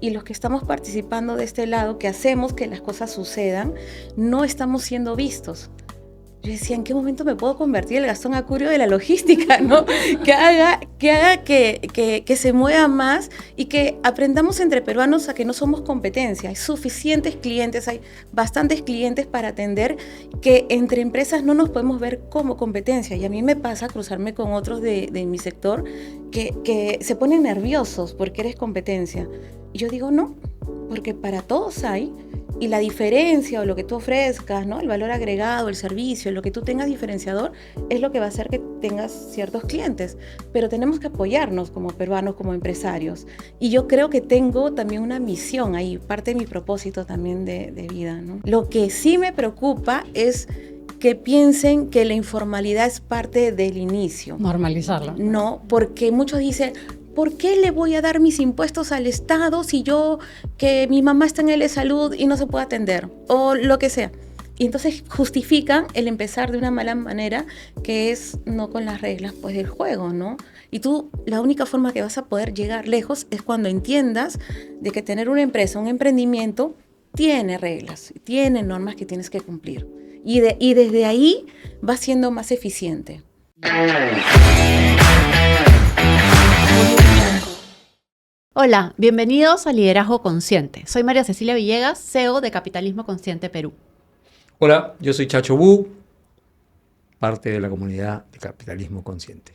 y los que estamos participando de este lado, que hacemos que las cosas sucedan, no estamos siendo vistos. Yo decía, ¿en qué momento me puedo convertir en el Gastón Acurio de la logística, ¿no? Que se mueva más y que aprendamos entre peruanos a que no somos competencia. Hay suficientes clientes, hay bastantes clientes para atender, que entre empresas no nos podemos ver como competencia. Y a mí me pasa cruzarme con otros de mi sector que se ponen nerviosos porque eres competencia. Y yo digo, no, porque para todos hay, y la diferencia o lo que tú ofrezcas, ¿no? El valor agregado, el servicio, lo que tú tengas diferenciador, es lo que va a hacer que tengas ciertos clientes. Pero tenemos que apoyarnos como peruanos, como empresarios. Y yo creo que tengo también una misión ahí, parte de mi propósito también de vida, ¿no? Lo que sí me preocupa es que piensen que la informalidad es parte del inicio. Normalizarla. No, porque muchos dicen, ¿por qué le voy a dar mis impuestos al Estado si yo, que mi mamá está en el de salud y no se puede atender? O lo que sea. Y entonces justifican el empezar de una mala manera, que es no con las reglas pues, del juego, ¿no? Y tú, la única forma que vas a poder llegar lejos es cuando entiendas de que tener una empresa, un emprendimiento, tiene reglas, tiene normas que tienes que cumplir. Y desde ahí vas siendo más eficiente. Hola, bienvenidos a Liderazgo Consciente. Soy María Cecilia Villegas, CEO de Capitalismo Consciente Perú. Hola, yo soy Chacho Wu, parte de la comunidad de Capitalismo Consciente.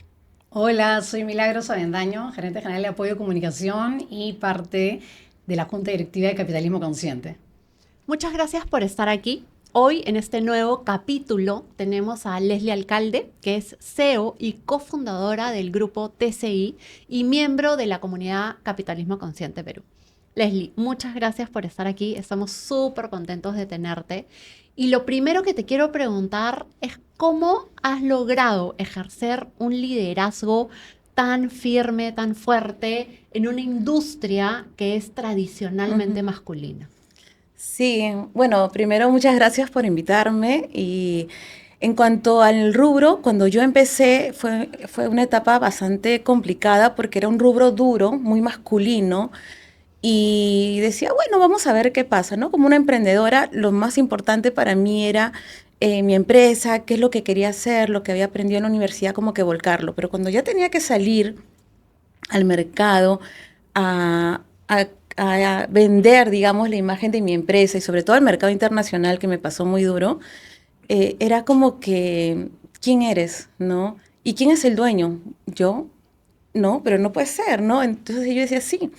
Hola, soy Milagros Avendaño, gerente general de apoyo y comunicación y parte de la Junta Directiva de Capitalismo Consciente. Muchas gracias por estar aquí. Hoy, en este nuevo capítulo, tenemos a Leslie Alcalde, que es CEO y cofundadora del grupo TCI y miembro de la comunidad Capitalismo Consciente Perú. Leslie, muchas gracias por estar aquí. Estamos súper contentos de tenerte. Y lo primero que te quiero preguntar es cómo has logrado ejercer un liderazgo tan firme, tan fuerte en una industria que es tradicionalmente masculina. Sí, bueno, primero muchas gracias por invitarme, y en cuanto al rubro, cuando yo empecé fue una etapa bastante complicada porque era un rubro duro, muy masculino, y decía, bueno, vamos a ver qué pasa, ¿no? Como una emprendedora, lo más importante para mí era mi empresa, qué es lo que quería hacer, lo que había aprendido en la universidad, como que volcarlo. Pero cuando ya tenía que salir al mercado a, a- a vender, digamos, la imagen de mi empresa y sobre todo al mercado internacional, que me pasó muy duro, era como que, ¿quién eres? ¿No? ¿Y quién es el dueño? Yo, no, pero no puede ser, ¿no? Entonces yo decía, sí.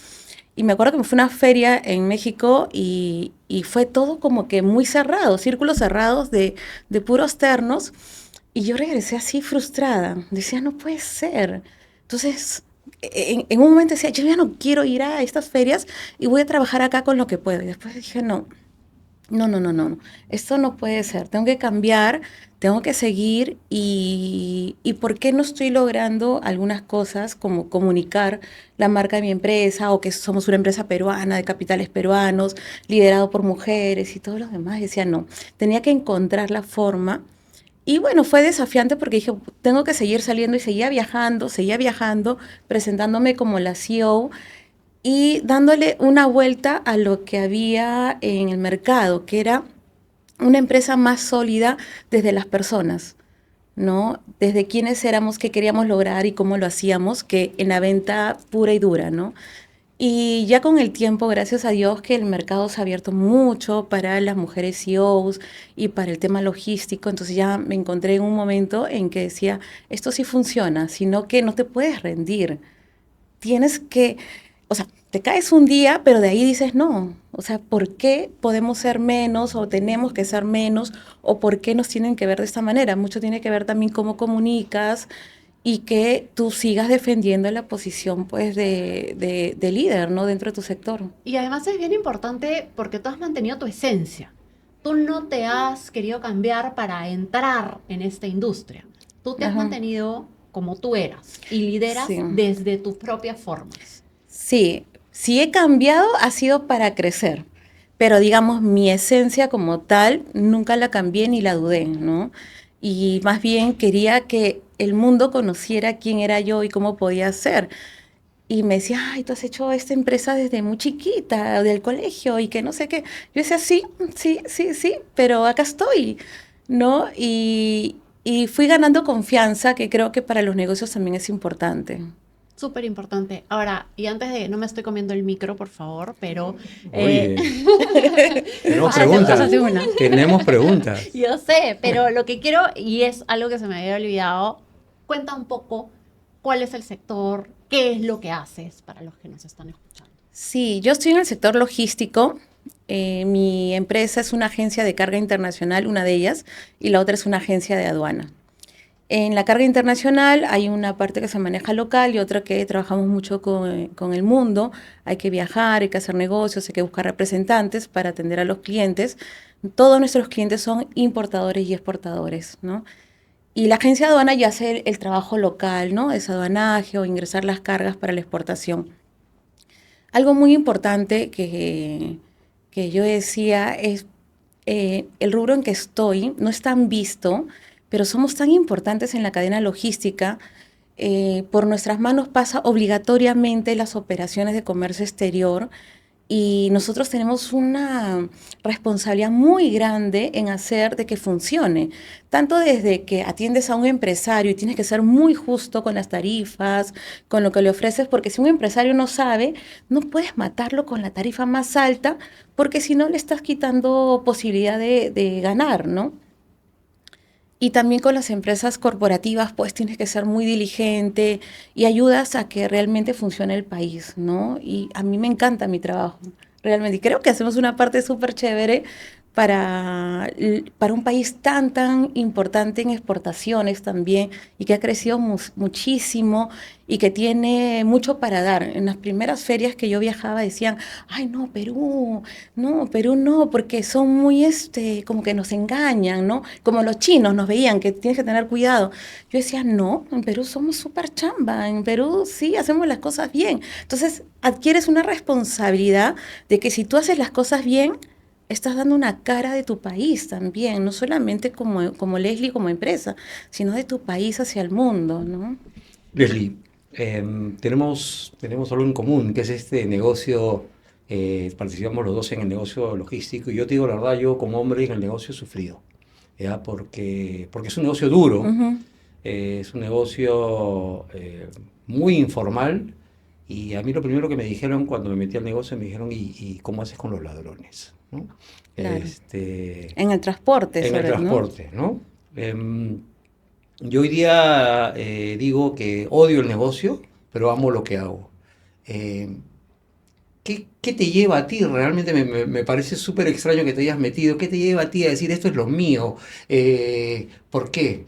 Y me acuerdo que me fue a una feria en México y fue todo como que muy cerrado, círculos cerrados de puros ternos. Y yo regresé así frustrada. Decía, no puede ser. Entonces, en un momento decía, yo ya no quiero ir a estas ferias y voy a trabajar acá con lo que puedo. Y después dije, no, no, no, no, no, esto no puede ser, tengo que cambiar, tengo que seguir, y ¿por qué no estoy logrando algunas cosas como comunicar la marca de mi empresa o que somos una empresa peruana de capitales peruanos, liderado por mujeres y todo lo demás? Y decía, no, tenía que encontrar la forma. Y bueno, fue desafiante porque dije, tengo que seguir saliendo, y seguía viajando, presentándome como la CEO y dándole una vuelta a lo que había en el mercado, que era una empresa más sólida desde las personas, ¿no? Desde quiénes éramos, qué queríamos lograr y cómo lo hacíamos, que en la venta pura y dura, ¿no? Y ya con el tiempo, gracias a Dios, que el mercado se ha abierto mucho para las mujeres CEOs y para el tema logístico. Entonces ya me encontré en un momento en que decía, esto sí funciona, sino que no te puedes rendir. Tienes que, o sea, te caes un día, pero de ahí dices no. O sea, ¿por qué podemos ser menos o tenemos que ser menos? ¿O por qué nos tienen que ver de esta manera? Mucho tiene que ver también cómo comunicas y que tú sigas defendiendo la posición pues de líder, ¿no? Dentro de tu sector. Y además es bien importante porque tú has mantenido tu esencia. Tú no te has querido cambiar para entrar en esta industria. Tú te has Ajá. mantenido como tú eras y lideras Sí. desde tus propias formas. Sí, si he cambiado ha sido para crecer, pero digamos mi esencia como tal nunca la cambié ni la dudé, ¿no? Y más bien quería que el mundo conociera quién era yo y cómo podía ser. y me decía, ay, tú has hecho esta empresa desde muy chiquita, del colegio, y que no sé qué. Yo decía, sí, sí, sí, sí, pero acá estoy, ¿no? Y fui ganando confianza, que creo que para los negocios también es importante. Súper importante. Ahora, y antes de, no me estoy comiendo el micro, por favor, pero Oye, tenemos Pásate preguntas. una. Tenemos preguntas. yo sé, pero lo que quiero, y es algo que se me había olvidado, cuenta un poco cuál es el sector, qué es lo que haces para los que nos están escuchando. Sí, yo estoy en el sector logístico. Mi empresa es una agencia de carga internacional, una de ellas, y la otra es una agencia de aduana. En la carga internacional hay una parte que se maneja local y otra que trabajamos mucho con el mundo. Hay que viajar, hay que hacer negocios, hay que buscar representantes para atender a los clientes. Todos nuestros clientes son importadores y exportadores, ¿no? Y la agencia de aduana ya hace el trabajo local, ¿no? Es aduanaje o ingresar las cargas para la exportación. Algo muy importante que yo decía es el rubro en que estoy no es tan visto, pero somos tan importantes en la cadena logística. Por nuestras manos pasa obligatoriamente las operaciones de comercio exterior y nosotros tenemos una responsabilidad muy grande en hacer de que funcione, tanto desde que atiendes a un empresario y tienes que ser muy justo con las tarifas, con lo que le ofreces, porque si un empresario no sabe, no puedes matarlo con la tarifa más alta, porque si no le estás quitando posibilidad de ganar, ¿no? Y también con las empresas corporativas, pues tienes que ser muy diligente y ayudas a que realmente funcione el país, ¿no? Y a mí me encanta mi trabajo, realmente. Y creo que hacemos una parte súper chévere para un país tan, tan importante en exportaciones también y que ha crecido muchísimo y que tiene mucho para dar. En las primeras ferias que yo viajaba decían, ay, no, Perú no, porque son muy, como que nos engañan, ¿no? Como los chinos nos veían, que tienes que tener cuidado. Yo decía, no, en Perú somos súper chamba, en Perú sí hacemos las cosas bien. Entonces adquieres una responsabilidad de que si tú haces las cosas bien, estás dando una cara de tu país también, no solamente como Leslie, como empresa, sino de tu país hacia el mundo, ¿no? Leslie, tenemos algo en común, que es este negocio. Participamos los dos en el negocio logístico. Y yo te digo la verdad, yo como hombre en el negocio he sufrido, ¿ya? Porque es un negocio duro, Ujú. es un negocio muy informal. Y a mí lo primero que me dijeron cuando me metí al negocio, me dijeron, ¿y cómo haces con los ladrones? ¿No? Claro. Este, En el transporte, en el sobre, ¿no? transporte, ¿no? Yo hoy día digo que odio el negocio, pero amo lo que hago. Eh, ¿qué te lleva a ti? Realmente me parece súper extraño que te hayas metido. ¿Qué te lleva a ti a decir esto es lo mío? ¿Por qué?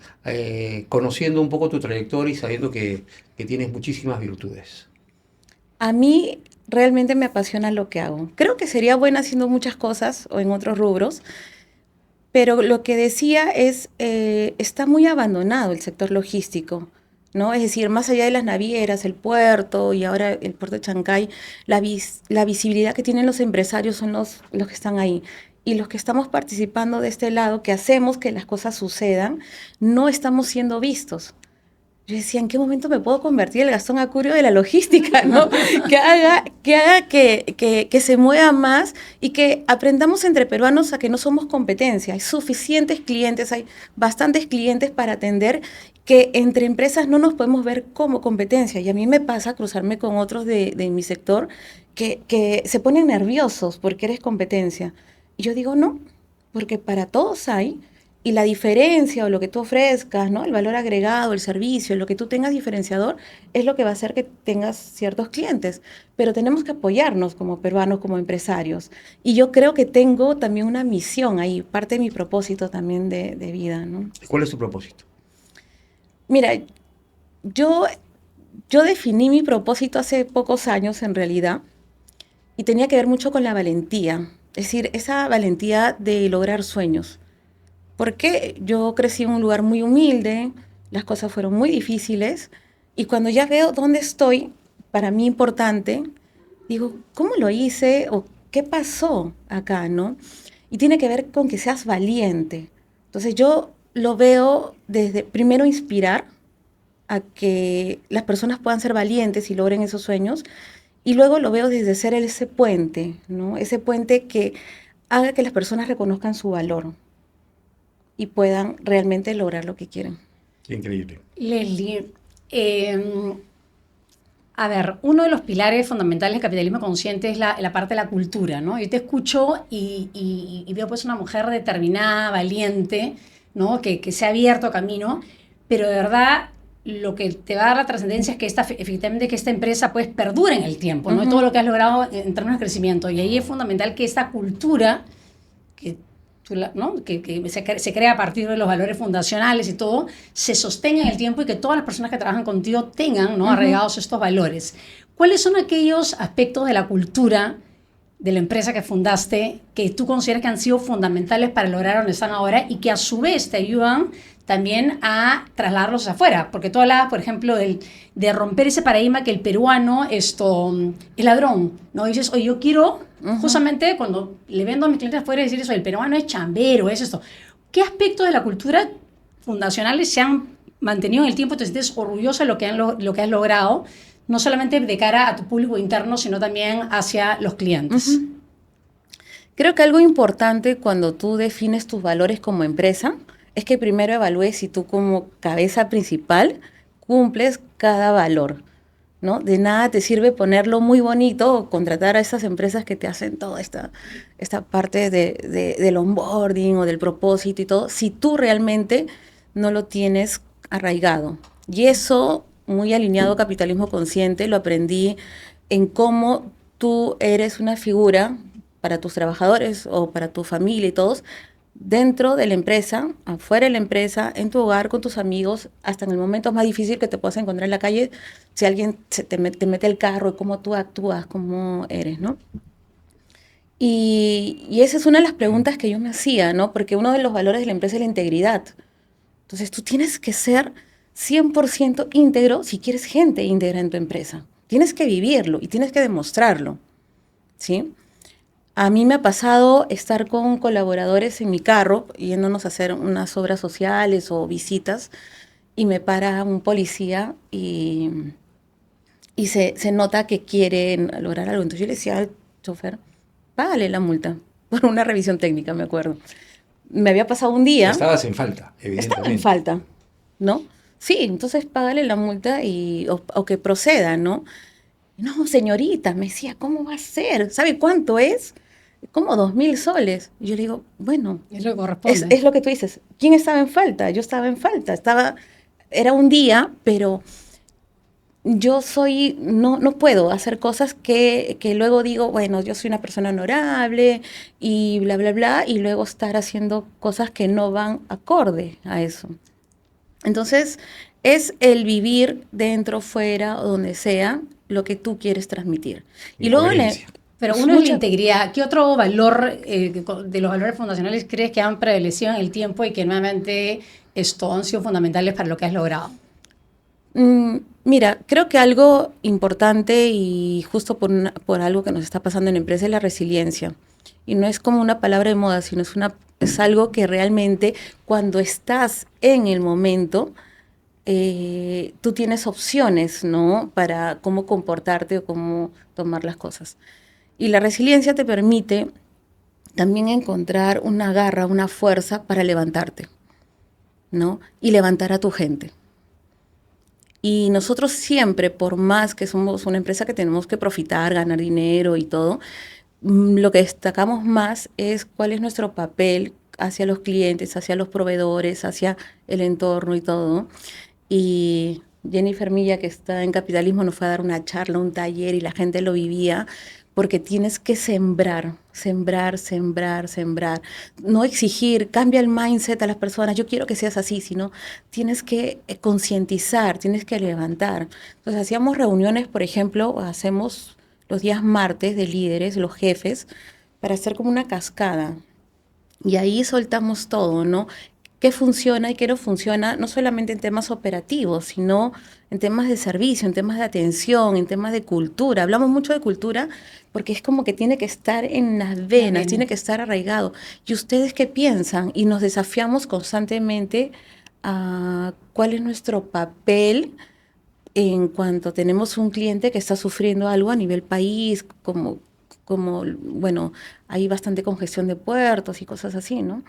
Conociendo un poco tu trayectoria y sabiendo que tienes muchísimas virtudes. A mí realmente me apasiona lo que hago. Creo que sería buena haciendo muchas cosas o en otros rubros, pero lo que decía es, está muy abandonado el sector logístico, ¿no? Es decir, más allá de las navieras, el puerto y ahora el puerto de Chancay, la visibilidad que tienen los empresarios son los que están ahí. Y los que estamos participando de este lado, que hacemos que las cosas sucedan, no estamos siendo vistos. Yo decía, ¿en qué momento me puedo convertir el Gastón Acurio de la logística, ¿no? Que se mueva más y que aprendamos entre peruanos a que no somos competencia. Hay suficientes clientes, hay bastantes clientes para atender que entre empresas no nos podemos ver como competencia. Y a mí me pasa cruzarme con otros de mi sector que se ponen nerviosos porque eres competencia. Y yo digo, no, porque para todos hay. Y la diferencia o lo que tú ofrezcas, ¿no? El valor agregado, el servicio, lo que tú tengas diferenciador, es lo que va a hacer que tengas ciertos clientes. Pero tenemos que apoyarnos como peruanos, como empresarios. Y yo creo que tengo también una misión ahí, parte de mi propósito también de vida, ¿no? ¿Cuál es tu propósito? Mira, yo, yo definí mi propósito hace pocos años en realidad y tenía que ver mucho con la valentía. Es decir, esa valentía de lograr sueños. Porque yo crecí en un lugar muy humilde, las cosas fueron muy difíciles y cuando ya veo dónde estoy, para mí importante, digo, ¿cómo lo hice o qué pasó acá, no? Y tiene que ver con que seas valiente. Entonces yo lo veo desde, primero, inspirar, a que las personas puedan ser valientes y logren esos sueños. Y luego lo veo desde ser ese puente, ¿no? Ese puente que haga que las personas reconozcan su valor y puedan realmente lograr lo que quieren. Qué increíble. Leslie, a ver, uno de los pilares fundamentales del capitalismo consciente es la parte de la cultura, ¿no? Yo te escucho y veo pues una mujer determinada, valiente, ¿no? Que se ha abierto camino, pero de verdad lo que te va a dar la trascendencia es que efectivamente que esta empresa pues perdure en el tiempo, ¿no? Y todo lo que has logrado en términos de crecimiento. Y ahí es fundamental que esta cultura que ¿no? que se crea a partir de los valores fundacionales y todo, se sostenga en el tiempo y que todas las personas que trabajan contigo tengan, ¿no? Arraigados estos valores. ¿Cuáles son aquellos aspectos de la cultura de la empresa que fundaste que tú consideras que han sido fundamentales para lograr donde están ahora y que a su vez te ayudan también a trasladarlos afuera? Porque tú hablabas, por ejemplo, de romper ese paradigma que el peruano es ladrón, ¿no? Dices, oye, yo quiero, justamente cuando le vendo a mis clientes afuera, decir eso, el peruano es chambero, es esto. ¿Qué aspectos de la cultura fundacionales se han mantenido en el tiempo? Te sientes orgullosa de lo que has logrado, no solamente de cara a tu público interno, sino también hacia los clientes. Creo que algo importante cuando tú defines tus valores como empresa es que primero evalúes si tú como cabeza principal cumples cada valor, ¿no? De nada te sirve ponerlo muy bonito o contratar a esas empresas que te hacen toda esta parte del onboarding o del propósito y todo, si tú realmente no lo tienes arraigado. Y eso, muy alineado a capitalismo consciente, lo aprendí en cómo tú eres una figura para tus trabajadores o para tu familia y todos, dentro de la empresa, afuera de la empresa, en tu hogar, con tus amigos, hasta en el momento más difícil que te puedas encontrar en la calle, si alguien te mete el carro y cómo tú actúas, cómo eres, ¿no? Y esa es una de las preguntas que yo me hacía, ¿no? Porque uno de los valores de la empresa es la integridad. Entonces tú tienes que ser 100% íntegro si quieres gente íntegra en tu empresa. Tienes que vivirlo y tienes que demostrarlo, ¿sí? A mí me ha pasado estar con colaboradores en mi carro, yéndonos a hacer unas obras sociales o visitas, y me para un policía y se nota que quieren lograr algo. Entonces yo le decía al chofer, págale la multa por una revisión técnica, me acuerdo. Me había pasado un día. Estabas en falta, evidentemente. Estaba en falta, ¿no? Sí, entonces págale la multa o que proceda, ¿no? No, señorita, me decía, ¿cómo va a ser? ¿Sabe cuánto es? Como 2.000 soles. Y yo le digo, bueno, Es lo que corresponde. es lo que tú dices. ¿Quién estaba en falta? Yo estaba en falta. Era un día, pero yo no puedo hacer cosas que luego digo, bueno, yo soy una persona honorable y bla, bla, bla, y luego estar haciendo cosas que no van acorde a eso. Entonces, es el vivir dentro, fuera o donde sea lo que tú quieres transmitir. Y luego Pero uno es la integridad. ¿Qué otro valor de los valores fundacionales crees que han prevalecido en el tiempo y que nuevamente han sido fundamentales para lo que has logrado? Mira, creo que algo importante y justo por algo que nos está pasando en la empresa es la resiliencia. Y no es como una palabra de moda, sino es algo que realmente cuando estás en el momento, tú tienes opciones, ¿no? Para cómo comportarte o cómo tomar las cosas. Y la resiliencia te permite también encontrar una garra, una fuerza para levantarte, ¿no? Y levantar a tu gente. Y nosotros siempre, por más que somos una empresa que tenemos que profitar, ganar dinero y todo, lo que destacamos más es cuál es nuestro papel hacia los clientes, hacia los proveedores, hacia el entorno y todo. Y Jennifer Milla, que está en Capitalismo, nos fue a dar una charla, un taller, y la gente lo vivía, porque tienes que sembrar. No exigir, cambia el mindset a las personas, yo quiero que seas así, sino tienes que concientizar, tienes que levantar. Entonces hacíamos reuniones, por ejemplo, hacemos los días martes de líderes, los jefes, para hacer como una cascada. Y ahí soltamos todo, ¿no? Qué funciona y qué no funciona, no solamente en temas operativos, sino en temas de servicio, en temas de atención, en temas de cultura. Hablamos mucho de cultura porque es como que tiene que estar en las venas, tiene que estar arraigado. ¿Y ustedes qué piensan? Y nos desafiamos constantemente cuál es nuestro papel en cuanto tenemos un cliente que está sufriendo algo a nivel país, bueno, hay bastante congestión de puertos y cosas así, ¿no?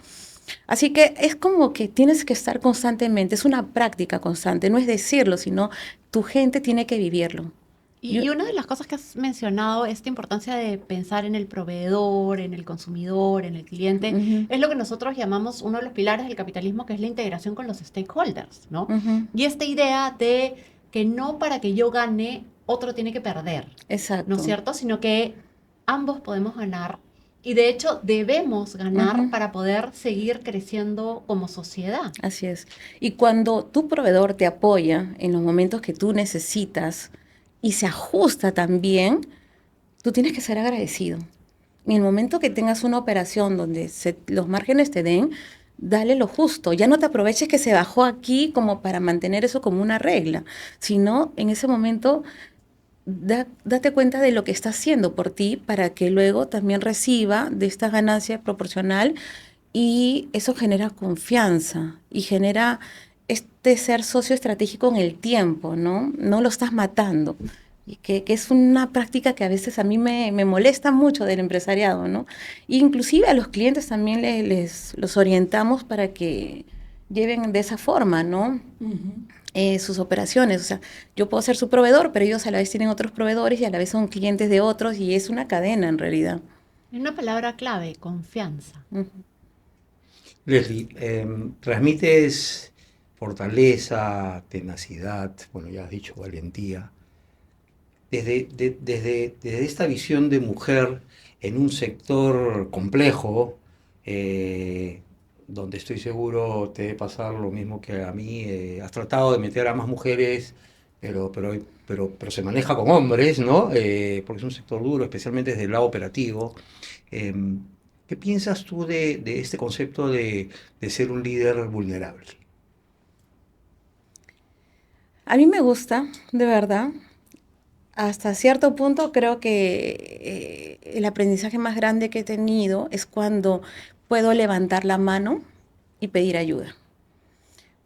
Así que es como que tienes que estar constantemente, es una práctica constante, no es decirlo, sino tu gente tiene que vivirlo. Y una de las cosas que has mencionado, esta importancia de pensar en el proveedor, en el consumidor, en el cliente, es lo que nosotros llamamos uno de los pilares del capitalismo, que es la integración con los stakeholders, ¿no? Y esta idea de que no para que yo gane, otro tiene que perder. Exacto. ¿No es cierto? Sino que ambos podemos ganar y de hecho debemos ganar para poder seguir creciendo como sociedad. Así es. Y cuando tu proveedor te apoya en los momentos que tú necesitas y se ajusta también, tú tienes que ser agradecido. En el momento que tengas una operación donde los márgenes te den, dale lo justo. Ya no te aproveches que se bajó aquí como para mantener eso como una regla, sino en ese momento date cuenta de lo que está haciendo por ti para que luego también reciba de esta ganancia proporcional y eso genera confianza y genera este ser socio estratégico en el tiempo, ¿no? No lo estás matando. Y que es una práctica que a veces a mí me molesta mucho del empresariado, ¿no? Inclusive a los clientes también los orientamos para que lleven de esa forma, ¿no? Sus operaciones. O sea, yo puedo ser su proveedor, pero ellos a la vez tienen otros proveedores y a la vez son clientes de otros y es una cadena en realidad. Una palabra clave, confianza. Leslie, transmites fortaleza, tenacidad, bueno, ya has dicho valentía. Desde esta visión de mujer en un sector complejo, donde estoy seguro te debe pasar lo mismo que a mí, has tratado de meter a más mujeres, pero se maneja con hombres, ¿no? Porque es un sector duro, especialmente desde el lado operativo. ¿Qué piensas tú de este concepto de ser un líder vulnerable? A mí me gusta, de verdad. Hasta cierto punto creo que el aprendizaje más grande que he tenido es cuando puedo levantar la mano y pedir ayuda.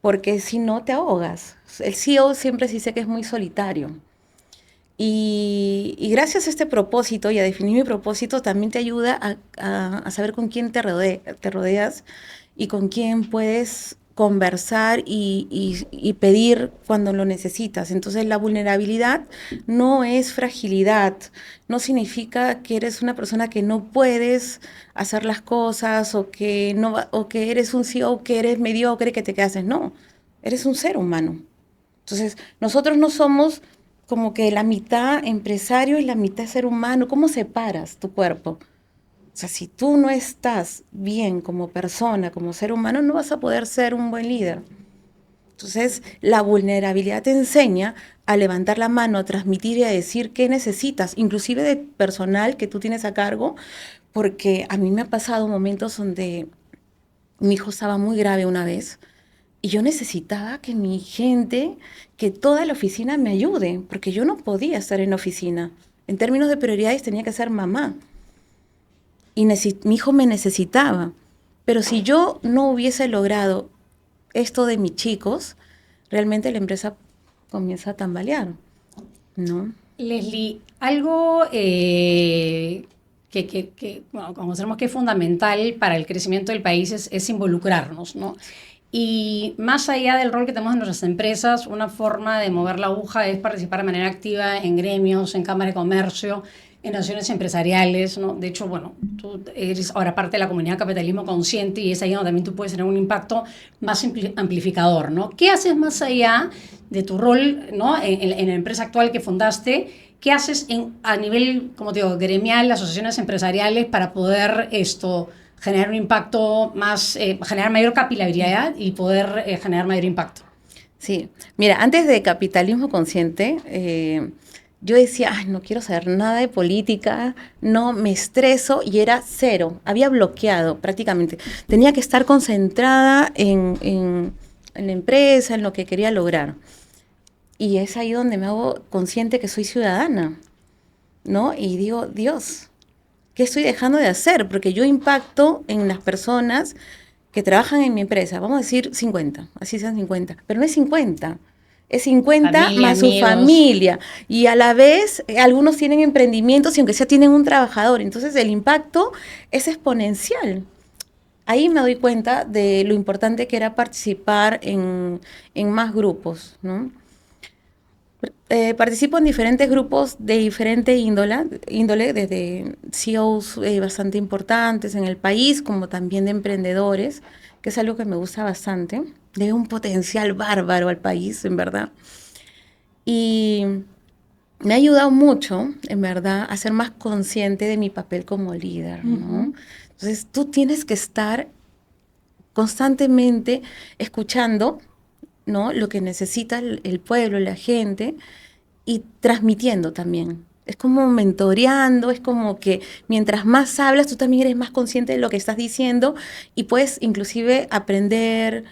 Porque si no te ahogas. El CEO siempre se dice que es muy solitario. Y gracias a este propósito y a definir mi propósito también te ayuda a saber con quién te rodeas y con quién puedes conversar y pedir cuando lo necesitas. Entonces la vulnerabilidad no es fragilidad, no significa que eres una persona que no puedes hacer las cosas o que eres un CEO que eres mediocre, que te quedas. No, eres un ser humano. Entonces nosotros no somos como que la mitad empresario y la mitad ser humano. ¿Cómo separas tu cuerpo? O sea, si tú no estás bien como persona, como ser humano, no vas a poder ser un buen líder. Entonces, la vulnerabilidad te enseña a levantar la mano, a transmitir y a decir qué necesitas, inclusive de personal que tú tienes a cargo, porque a mí me ha pasado momentos donde mi hijo estaba muy grave una vez y yo necesitaba que mi gente, que toda la oficina me ayude, porque yo no podía estar en la oficina. En términos de prioridades tenía que ser mamá. Y mi hijo me necesitaba. Pero si yo no hubiese logrado esto de mis chicos, realmente la empresa comienza a tambalear, ¿no? Leslie, algo bueno, consideramos que es fundamental para el crecimiento del país es involucrarnos, ¿no? Y más allá del rol que tenemos en nuestras empresas, una forma de mover la aguja es participar de manera activa en gremios, en cámaras de comercio, en asociaciones empresariales, ¿no? De hecho, bueno, tú eres ahora parte de la comunidad Capitalismo Consciente y es ahí donde también tú puedes tener un impacto más amplificador, ¿no? ¿Qué haces más allá de tu rol, ¿no? en la empresa actual que fundaste? ¿Qué haces a nivel, como te digo, gremial, asociaciones empresariales para poder generar un impacto más, generar mayor capilaridad y poder generar mayor impacto? Sí, mira, antes de Capitalismo Consciente, yo decía, ay, no quiero saber nada de política, no, me estreso y era cero, había bloqueado prácticamente. Tenía que estar concentrada en la empresa, en lo que quería lograr. Y es ahí donde me hago consciente que soy ciudadana, ¿no? Y digo, Dios, ¿qué estoy dejando de hacer? Porque yo impacto en las personas que trabajan en mi empresa, vamos a decir 50, así sean 50, pero no es 50. Es 50 Familia, más su amigos. familia. Y a la vez, algunos tienen emprendimientos y aunque sea tienen un trabajador. Entonces, el impacto es exponencial. Ahí me doy cuenta de lo importante que era participar en más grupos, ¿no? Participo en diferentes grupos de diferente índole, desde CEOs bastante importantes en el país, como también de emprendedores, que es algo que me gusta bastante. Le veo un potencial bárbaro al país, en verdad. Y me ha ayudado mucho, en verdad, a ser más consciente de mi papel como líder, ¿no? Entonces, tú tienes que estar constantemente escuchando, ¿no? Lo que necesita el pueblo, la gente, y transmitiendo también. Es como mentoreando, es como que mientras más hablas, tú también eres más consciente de lo que estás diciendo y puedes inclusive aprender,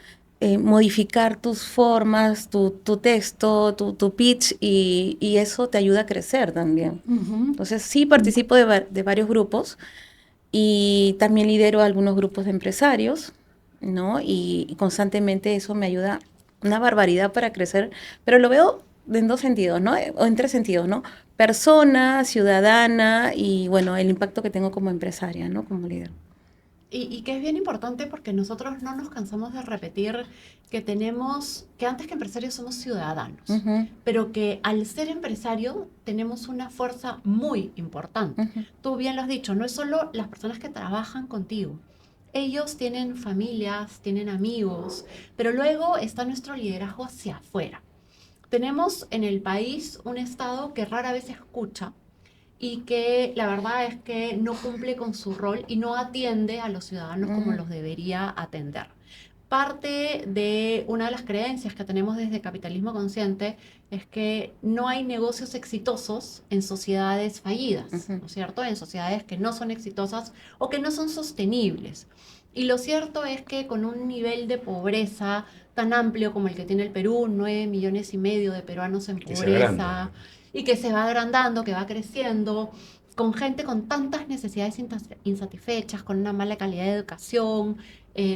modificar tus formas, tu texto, tu pitch y eso te ayuda a crecer también. Entonces sí participo de varios grupos y también lidero algunos grupos de empresarios, ¿no? Y constantemente eso me ayuda una barbaridad para crecer, pero lo veo en dos sentidos, ¿no? O en tres sentidos, ¿no? Persona, ciudadana y, bueno, el impacto que tengo como empresaria, ¿no? Como líder. Y que es bien importante porque nosotros no nos cansamos de repetir que que antes que empresarios somos ciudadanos, Ujú, pero que al ser empresario tenemos una fuerza muy importante. ujú. Tú bien lo has dicho, no es solo las personas que trabajan contigo. Ellos tienen familias, tienen amigos, pero luego está nuestro liderazgo hacia afuera. Tenemos en el país un Estado que rara vez escucha y que la verdad es que no cumple con su rol y no atiende a los ciudadanos como los debería atender. Parte de una de las creencias que tenemos desde Capitalismo Consciente es que no hay negocios exitosos en sociedades fallidas, Ujú. ¿no es cierto? En sociedades que no son exitosas o que no son sostenibles. Y lo cierto es que con un nivel de pobreza tan amplio como el que tiene el Perú, 9,5 millones de peruanos en Que se agranda. pobreza, y que se va agrandando, que va creciendo, con gente con tantas necesidades insatisfechas, con una mala calidad de educación,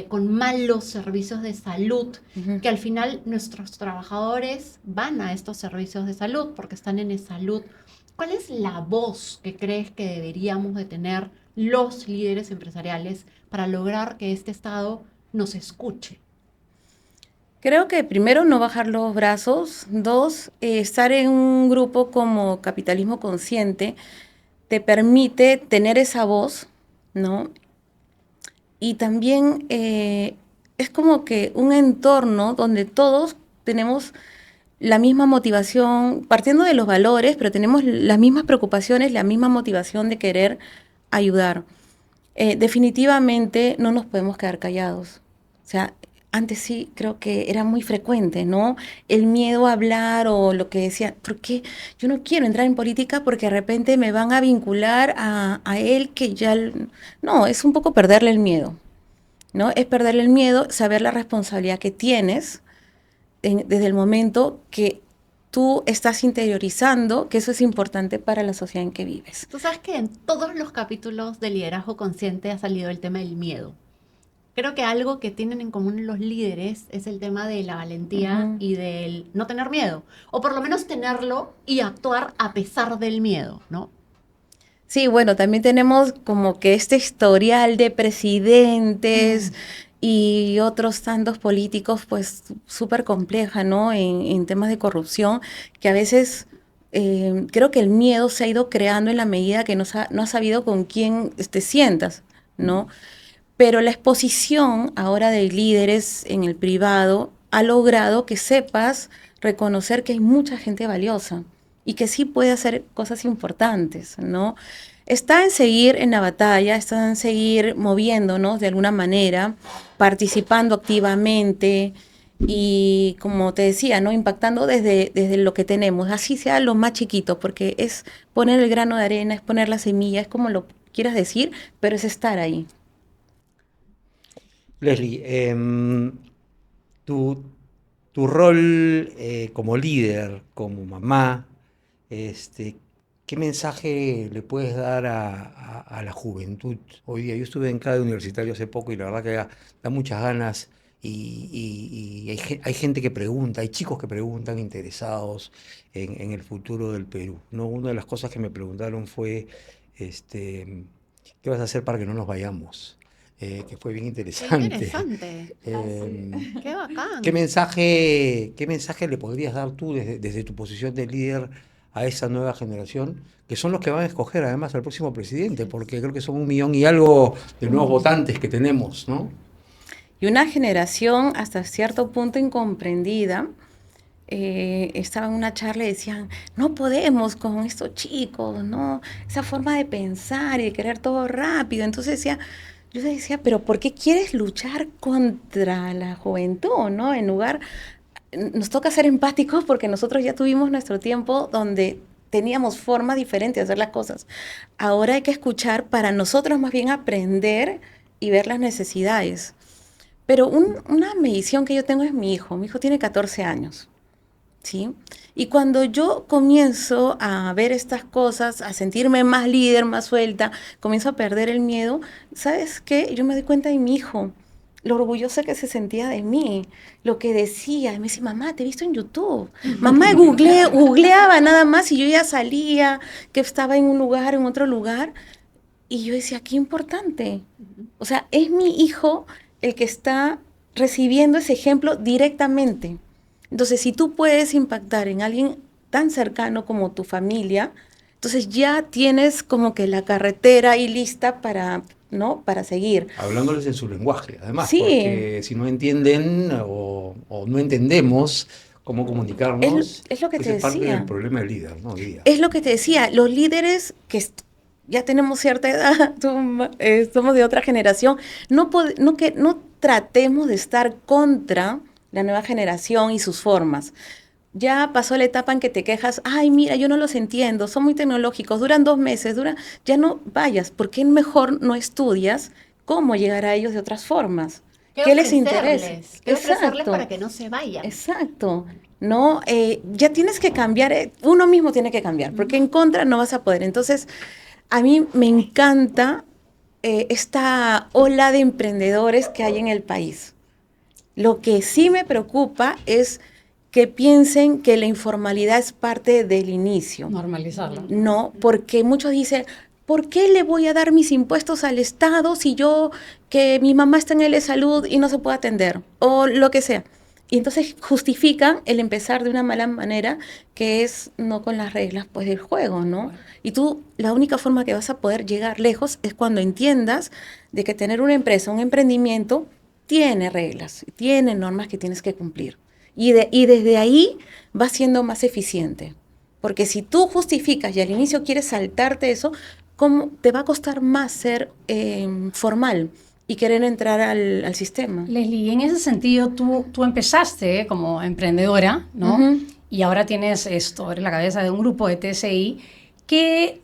con malos servicios de salud, Ujú. que al final nuestros trabajadores van a estos servicios de salud porque están en salud. ¿Cuál es la voz que crees que deberíamos de tener los líderes empresariales para lograr que este Estado nos escuche? Creo que primero no bajar los brazos, dos, estar en un grupo como Capitalismo Consciente te permite tener esa voz, ¿no? Y también es como que un entorno donde todos tenemos la misma motivación, partiendo de los valores, pero tenemos las mismas preocupaciones, la misma motivación de querer ayudar. Definitivamente no nos podemos quedar callados. O sea, antes sí creo que era muy frecuente, ¿no? El miedo a hablar o lo que decía, porque yo no quiero entrar en política porque de repente me van a vincular a él que ya... No, es un poco perderle el miedo, ¿no? Es perderle el miedo, saber la responsabilidad que tienes desde el momento que tú estás interiorizando que eso es importante para la sociedad en que vives. Tú sabes que en todos los capítulos de Liderazgo Consciente ha salido el tema del miedo. Creo que algo que tienen en común los líderes es el tema de la valentía Ujú. y del no tener miedo, o por lo menos tenerlo y actuar a pesar del miedo, ¿no? Sí, bueno, también tenemos como que este historial de presidentes y otros tantos políticos, pues súper compleja, ¿no? En temas de corrupción, que a veces creo que el miedo se ha ido creando en la medida que no has sabido con quién te sientas, ¿no? Pero la exposición ahora de líderes en el privado ha logrado que sepas reconocer que hay mucha gente valiosa y que sí puede hacer cosas importantes, ¿no? Está en seguir en la batalla, está en seguir moviéndonos de alguna manera, participando activamente y, como te decía, ¿no? Impactando desde lo que tenemos, así sea lo más chiquito, porque es poner el grano de arena, es poner la semilla, es como lo quieras decir, pero es estar ahí. Leslie, tu, tu rol como líder, como mamá, este, ¿qué mensaje le puedes dar a la juventud hoy día? Yo estuve en CADE universitario hace poco y la verdad que da muchas ganas y hay gente que pregunta, hay chicos que preguntan interesados en el futuro del Perú, ¿no? Una de las cosas que me preguntaron fue, ¿qué vas a hacer para que no nos vayamos? Que fue bien Qué interesante. interesante. Qué bacán. ¿Qué mensaje le podrías dar tú desde tu posición de líder a esa nueva generación, que son los que van a escoger además al próximo presidente, porque creo que son 1 millón y algo de nuevos votantes que tenemos, ¿no? Y una generación hasta cierto punto incomprendida. Estaba en una charla y decían, no podemos con estos chicos, ¿no? Esa forma de pensar y de querer todo rápido. Entonces yo decía, pero ¿por qué quieres luchar contra la juventud, ¿no? En lugar, nos toca ser empáticos porque nosotros ya tuvimos nuestro tiempo donde teníamos formas diferentes de hacer las cosas. Ahora hay que escuchar para nosotros más bien aprender y ver las necesidades. Pero una medición que yo tengo es mi hijo. Mi hijo tiene 14 años. ¿Sí? Y cuando yo comienzo a ver estas cosas, a sentirme más líder, más suelta, comienzo a perder el miedo, ¿sabes qué? Yo me doy cuenta de mi hijo, lo orgullosa que se sentía de mí, lo que decía, y me decía, mamá, te he visto en YouTube, mamá, googleaba nada más y yo ya salía, que estaba en un lugar, en otro lugar, y yo decía, qué importante. O sea, es mi hijo el que está recibiendo ese ejemplo directamente. Entonces, si tú puedes impactar en alguien tan cercano como tu familia, entonces ya tienes como que la carretera ahí lista para, ¿no? Para seguir. Hablándoles en su lenguaje, además, Sí, porque si no entienden o no entendemos cómo comunicarnos, es lo que pues te es parte del decía. problema del líder, ¿no? Hoy día. Es lo que te decía. Los líderes ya tenemos cierta edad, somos de otra generación, no tratemos de estar contra la nueva generación y sus formas. Ya pasó la etapa en que te quejas, ay, mira, yo no los entiendo, son muy tecnológicos, duran 2 meses, ya no vayas, ¿por qué mejor no estudias cómo llegar a ellos de otras formas? ¿Qué les interesa? ¿Qué ofrecerles para que no se vayan? Exacto. No, ya tienes que cambiar, uno mismo tiene que cambiar, porque en contra no vas a poder. Entonces, a mí me encanta esta ola de emprendedores que hay en el país. Lo que sí me preocupa es que piensen que la informalidad es parte del inicio. Normalizarlo. No, porque muchos dicen, ¿por qué le voy a dar mis impuestos al Estado si que mi mamá está en el de salud y no se puede atender? O lo que sea. Y entonces justifican el empezar de una mala manera, que es no con las reglas pues del juego, ¿no? Bueno. Y tú, la única forma que vas a poder llegar lejos es cuando entiendas de que tener una empresa, un emprendimiento, tiene reglas, tiene normas que tienes que cumplir. Y desde ahí vas siendo más eficiente. Porque si tú justificas y al inicio quieres saltarte eso, ¿cómo te va a costar más ser formal y querer entrar al sistema? Leslie, en ese sentido, tú empezaste como emprendedora, ¿no? Uh-huh. Y ahora tienes eres la cabeza de un grupo de TCI. ¿Qué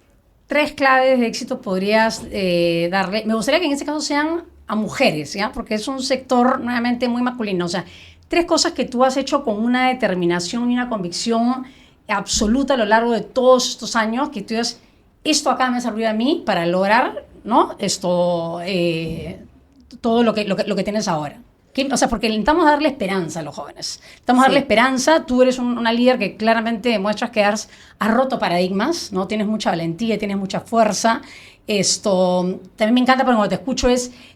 3 claves de éxito podrías darle? Me gustaría que en ese caso sean a mujeres, ¿ya? Porque es un sector nuevamente muy masculino. O sea, 3 cosas que tú has hecho con una determinación y una convicción absoluta a lo largo de todos estos años, que tú dices, esto acá me ha servido a mí para lograr, ¿no? Todo lo que tienes ahora. O sea, porque intentamos darle esperanza a los jóvenes. Intentamos darle esperanza. Tú eres una líder que claramente demuestras que has roto paradigmas, ¿no? Tienes mucha valentía, tienes mucha fuerza. También me encanta porque cuando te escucho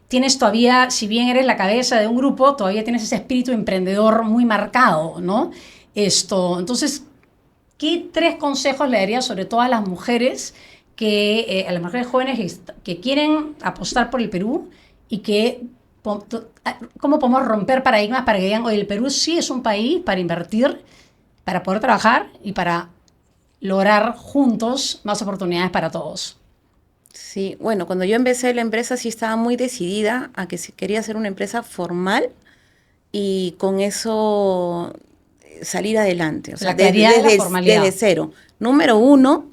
tienes todavía, si bien eres la cabeza de un grupo, todavía tienes ese espíritu emprendedor muy marcado, ¿no? Entonces, ¿qué 3 consejos le darías sobre todo a las mujeres a las mujeres jóvenes que quieren apostar por el Perú y cómo podemos romper paradigmas para que digan, oye, el Perú sí es un país para invertir, para poder trabajar y para lograr juntos más oportunidades para todos? Sí, bueno, cuando yo empecé la empresa sí estaba muy decidida a que quería ser una empresa formal y con eso salir adelante. O sea, desde cero. Número 1,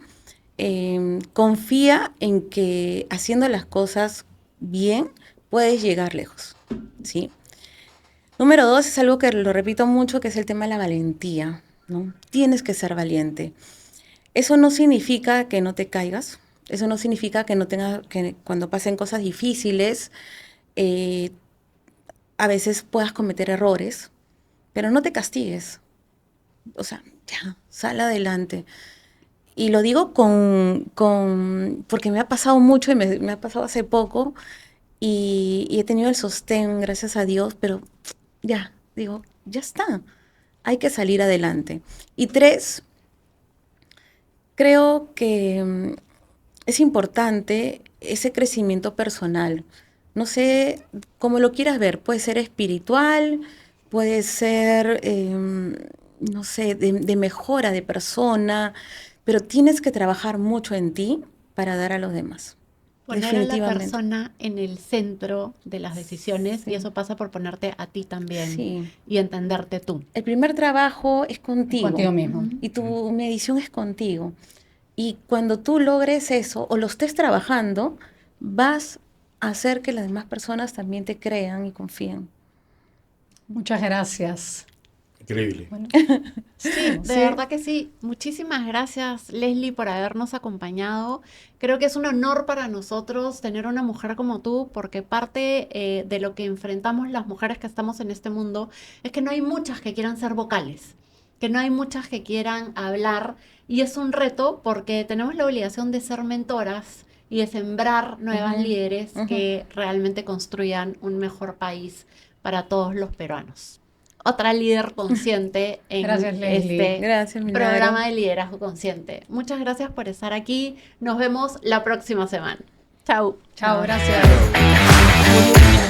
confía en que haciendo las cosas bien puedes llegar lejos, ¿sí? Número 2 es algo que lo repito mucho, que es el tema de la valentía, ¿no? Tienes que ser valiente. Eso no significa que no te caigas, eso no significa que no tengas, que cuando pasen cosas difíciles, eh, a veces puedas cometer errores, pero no te castigues. O sea, ya, sal adelante. Y lo digo porque me ha pasado mucho y me ha pasado hace poco y he tenido el sostén, gracias a Dios, pero ya, digo, ya está, hay que salir adelante. Y tres, creo que es importante ese crecimiento personal. No sé cómo lo quieras ver, puede ser espiritual, puede ser, no sé, de mejora de persona, pero tienes que trabajar mucho en ti para dar a los demás. Poner a la Definitivamente. persona en el centro de las decisiones Sí. y eso pasa por ponerte a ti también Sí. y entenderte tú. El primer trabajo es contigo. Contigo mismo. Y tu medición es contigo. Y cuando tú logres eso o lo estés trabajando, vas a hacer que las demás personas también te crean y confíen. Muchas gracias. Increíble. Bueno, Sí, de Sí. verdad que sí. Muchísimas gracias, Leslie, por habernos acompañado. Creo que es un honor para nosotros tener una mujer como tú, porque parte de lo que enfrentamos las mujeres que estamos en este mundo es que no hay muchas que quieran ser vocales, que no hay muchas que quieran hablar, y es un reto porque tenemos la obligación de ser mentoras y de sembrar nuevas Ujú, líderes ujú. que realmente construyan un mejor país para todos los peruanos. Otra líder consciente en Gracias, Leslie. este Gracias, Milagro. programa de liderazgo consciente. Muchas gracias por estar aquí. Nos vemos la próxima semana. Chau. chao, gracias. Chao.